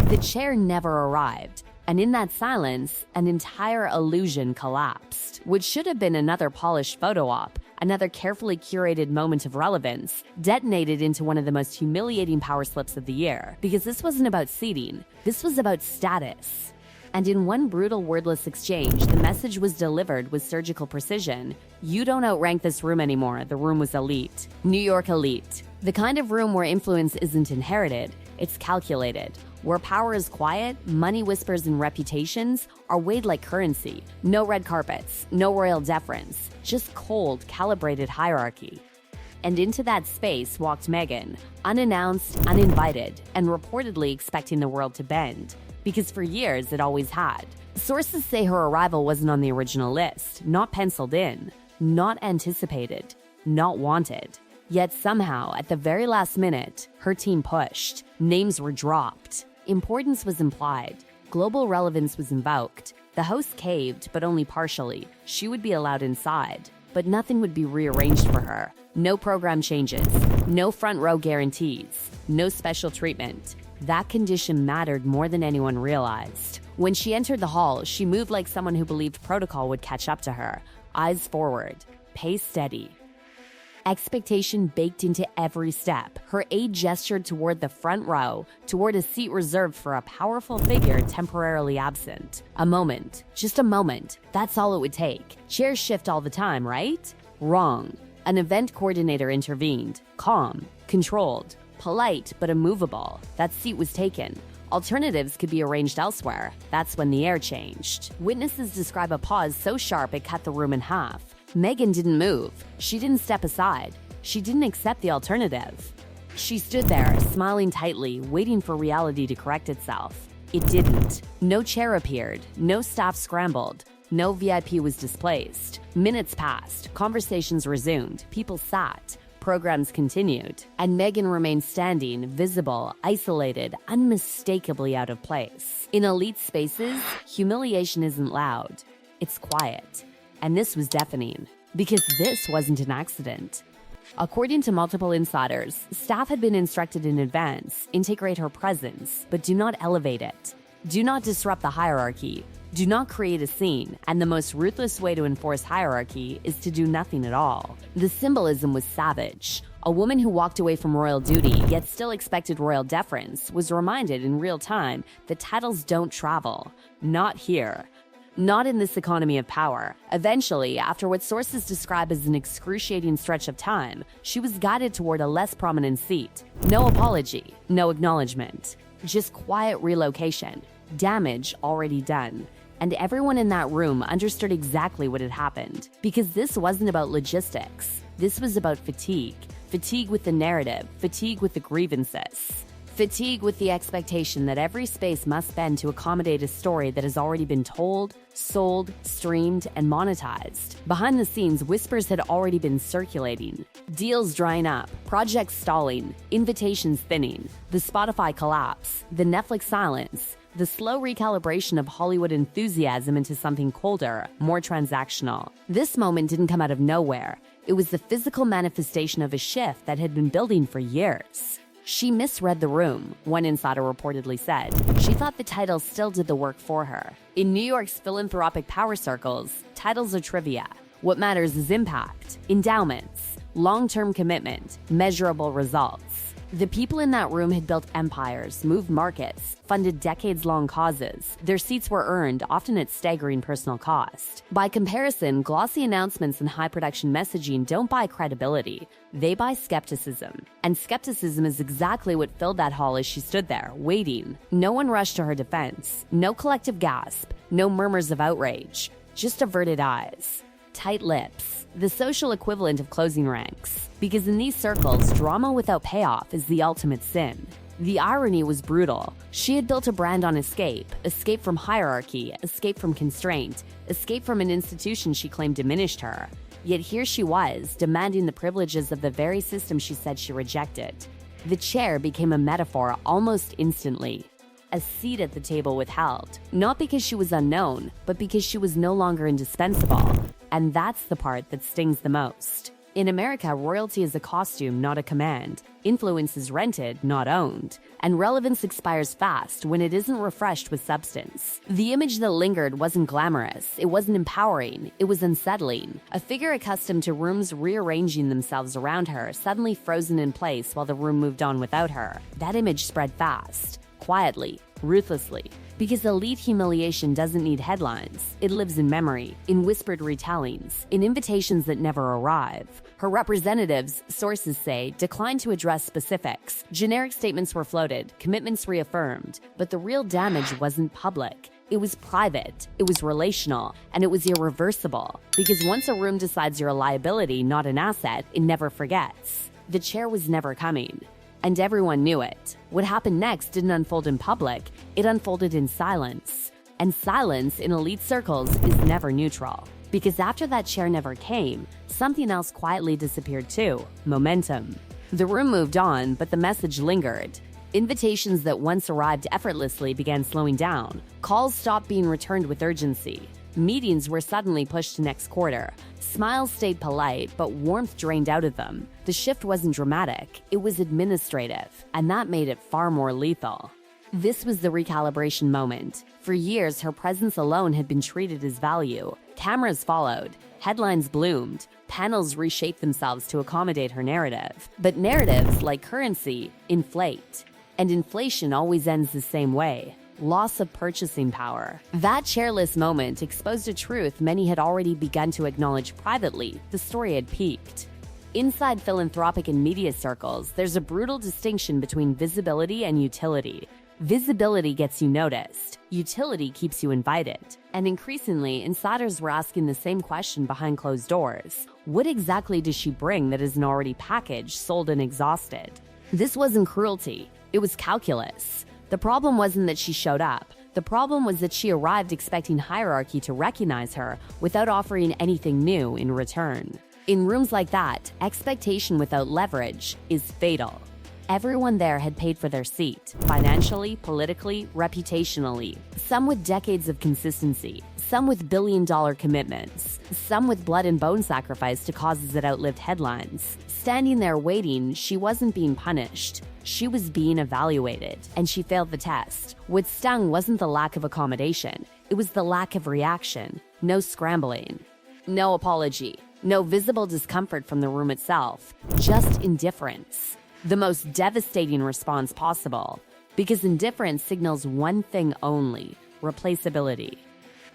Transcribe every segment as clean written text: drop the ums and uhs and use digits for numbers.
The chair never arrived, and in that silence, an entire illusion collapsed. What should have been another polished photo op, another carefully curated moment of relevance, detonated into one of the most humiliating power slips of the year. Because this wasn't about seating, this was about status. And in one brutal wordless exchange, the message was delivered with surgical precision. You don't outrank this room anymore. The room was elite. New York elite. The kind of room where influence isn't inherited, it's calculated. Where power is quiet, money whispers and reputations are weighed like currency. No red carpets, no royal deference, just cold, calibrated hierarchy. And into that space walked Meghan, unannounced, uninvited, and reportedly expecting the world to bend. Because for years it always had. Sources say her arrival wasn't on the original list, not penciled in, not anticipated, not wanted. Yet somehow, at the very last minute, her team pushed. Names were dropped. Importance was implied. Global relevance was invoked. The host caved, but only partially. She would be allowed inside, but nothing would be rearranged for her. No program changes, no front row guarantees, no special treatment. That condition mattered more than anyone realized. When she entered the hall, she moved like someone who believed protocol would catch up to her. Eyes forward, pace steady. Expectation baked into every step. Her aide gestured toward the front row, toward a seat reserved for a powerful figure temporarily absent. A moment, just a moment, that's all it would take. Chairs shift all the time, right? Wrong. An event coordinator intervened, calm, controlled, polite but immovable. That seat was taken. Alternatives could be arranged elsewhere. That's when the air changed. Witnesses describe a pause so sharp it cut the room in half. Meghan didn't move. She didn't step aside. She didn't accept the alternative. She stood there, smiling tightly, waiting for reality to correct itself. It didn't. No chair appeared. No staff scrambled. No VIP was displaced. Minutes passed. Conversations resumed. People sat. Programs continued, and Meghan remained standing, visible, isolated, unmistakably out of place. In elite spaces, humiliation isn't loud, it's quiet. And this was deafening, because this wasn't an accident. According to multiple insiders, staff had been instructed in advance, integrate her presence, but do not elevate it. Do not disrupt the hierarchy. Do not create a scene, and the most ruthless way to enforce hierarchy is to do nothing at all. The symbolism was savage. A woman who walked away from royal duty, yet still expected royal deference, was reminded in real time that titles don't travel. Not here. Not in this economy of power. Eventually, after what sources describe as an excruciating stretch of time, she was guided toward a less prominent seat. No apology, no acknowledgement. Just quiet relocation. Damage already done. And everyone in that room understood exactly what had happened. Because this wasn't about logistics. This was about fatigue. Fatigue with the narrative. Fatigue with the grievances. Fatigue with the expectation that every space must bend to accommodate a story that has already been told, sold, streamed, and monetized. Behind the scenes, whispers had already been circulating. Deals drying up, projects stalling, invitations thinning, the Spotify collapse, the Netflix silence, the slow recalibration of Hollywood enthusiasm into something colder, more transactional. This moment didn't come out of nowhere. It was the physical manifestation of a shift that had been building for years. She misread the room, one insider reportedly said. She thought the titles still did the work for her. In New York's philanthropic power circles, titles are trivia. What matters is impact, endowments, long-term commitment, measurable results. The people in that room had built empires, moved markets, funded decades-long causes. Their seats were earned, often at staggering personal cost. By comparison, glossy announcements and high-production messaging don't buy credibility. They buy skepticism. And skepticism is exactly what filled that hall as she stood there, waiting. No one rushed to her defense. No collective gasp. No murmurs of outrage. Just averted eyes. Tight lips. The social equivalent of closing ranks. Because in these circles, drama without payoff is the ultimate sin. The irony was brutal. She had built a brand on escape from hierarchy, escape from constraint, escape from an institution she claimed diminished her. Yet here she was, demanding the privileges of the very system she said she rejected. The chair became a metaphor almost instantly. A seat at the table withheld, not because she was unknown, but because she was no longer indispensable. And that's the part that stings the most. In America, royalty is a costume, not a command. Influence is rented, not owned. And relevance expires fast when it isn't refreshed with substance. The image that lingered wasn't glamorous, it wasn't empowering, it was unsettling. A figure accustomed to rooms rearranging themselves around her, suddenly frozen in place while the room moved on without her. That image spread fast, quietly, ruthlessly. Because elite humiliation doesn't need headlines. It lives in memory, in whispered retellings, in invitations that never arrive. Her representatives, sources say, declined to address specifics. Generic statements were floated, commitments reaffirmed, but the real damage wasn't public. It was private, it was relational, and it was irreversible. Because once a room decides you're a liability, not an asset, it never forgets. The chair was never coming. And everyone knew it. What happened next didn't unfold in public, it unfolded in silence. And silence in elite circles is never neutral. Because after that chair never came, something else quietly disappeared too: momentum. The room moved on, but the message lingered. Invitations that once arrived effortlessly began slowing down. Calls stopped being returned with urgency. Meetings were suddenly pushed to next quarter. Smiles stayed polite, but warmth drained out of them. The shift wasn't dramatic, it was administrative, and that made it far more lethal. This was the recalibration moment. For years, her presence alone had been treated as value. Cameras followed, headlines bloomed, panels reshaped themselves to accommodate her narrative. But narratives, like currency, inflate. And inflation always ends the same way: loss of purchasing power. That chairless moment exposed a truth many had already begun to acknowledge privately: the story had peaked. Inside philanthropic and media circles, there's a brutal distinction between visibility and utility. Visibility gets you noticed. Utility keeps you invited. And increasingly, insiders were asking the same question behind closed doors: what exactly does she bring that isn't already packaged, sold, and exhausted? This wasn't cruelty. It was calculus. The problem wasn't that she showed up. The problem was that she arrived expecting hierarchy to recognize her without offering anything new in return. In rooms like that, expectation without leverage is fatal. Everyone there had paid for their seat, financially, politically, reputationally. Some with decades of consistency, some with billion-dollar commitments, some with blood and bone sacrifice to causes that outlived headlines. Standing there waiting, she wasn't being punished. She was being evaluated, and she failed the test. What stung wasn't the lack of accommodation, it was the lack of reaction. No scrambling, no apology, no visible discomfort from the room itself, just indifference. The most devastating response possible, because indifference signals one thing only: replaceability.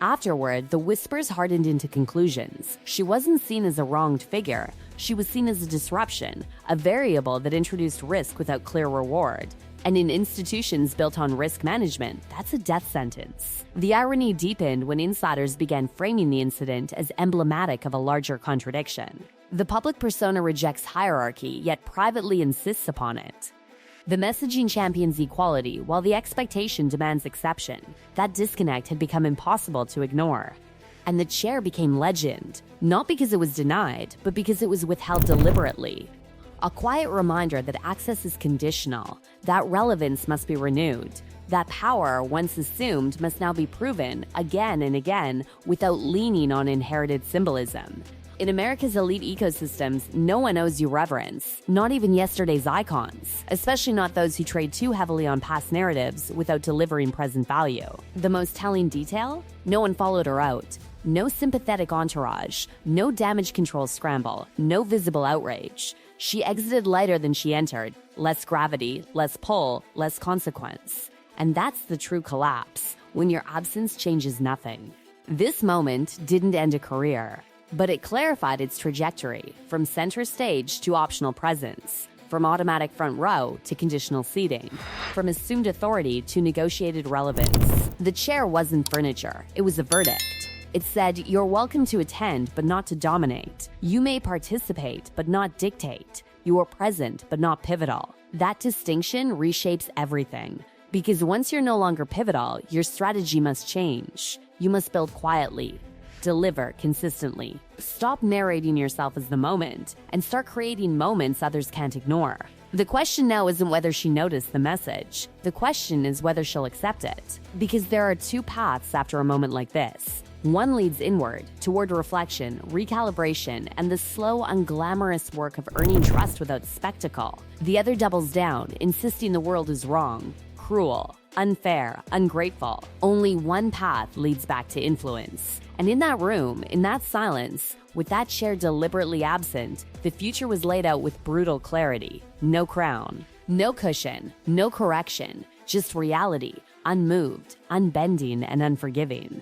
Afterward, the whispers hardened into conclusions. She wasn't seen as a wronged figure. She was seen as a disruption, a variable that introduced risk without clear reward. And in institutions built on risk management, that's a death sentence. The irony deepened when insiders began framing the incident as emblematic of a larger contradiction. The public persona rejects hierarchy, yet privately insists upon it. The messaging champions equality, while the expectation demands exception. That disconnect had become impossible to ignore. And the chair became legend, not because it was denied, but because it was withheld deliberately. A quiet reminder that access is conditional, that relevance must be renewed, that power, once assumed, must now be proven again and again without leaning on inherited symbolism. In America's elite ecosystems, no one owes you reverence, not even yesterday's icons, especially not those who trade too heavily on past narratives without delivering present value. The most telling detail? No one followed her out. No sympathetic entourage, no damage control scramble, no visible outrage. She exited lighter than she entered, less gravity, less pull, less consequence. And that's the true collapse, when your absence changes nothing. This moment didn't end a career, but it clarified its trajectory, from center stage to optional presence, from automatic front row to conditional seating, from assumed authority to negotiated relevance. The chair wasn't furniture, it was a verdict. It said, you're welcome to attend, but not to dominate. You may participate, but not dictate. You are present, but not pivotal. That distinction reshapes everything. Because once you're no longer pivotal, your strategy must change. You must build quietly, deliver consistently. Stop narrating yourself as the moment, and start creating moments others can't ignore. The question now isn't whether she noticed the message. The question is whether she'll accept it. Because there are two paths after a moment like this. One leads inward, toward reflection, recalibration, and the slow, unglamorous work of earning trust without spectacle. The other doubles down, insisting the world is wrong, cruel, unfair, ungrateful. Only one path leads back to influence. And in that room, in that silence, with that chair deliberately absent, the future was laid out with brutal clarity. No crown, no cushion, no correction, just reality, unmoved, unbending, and unforgiving.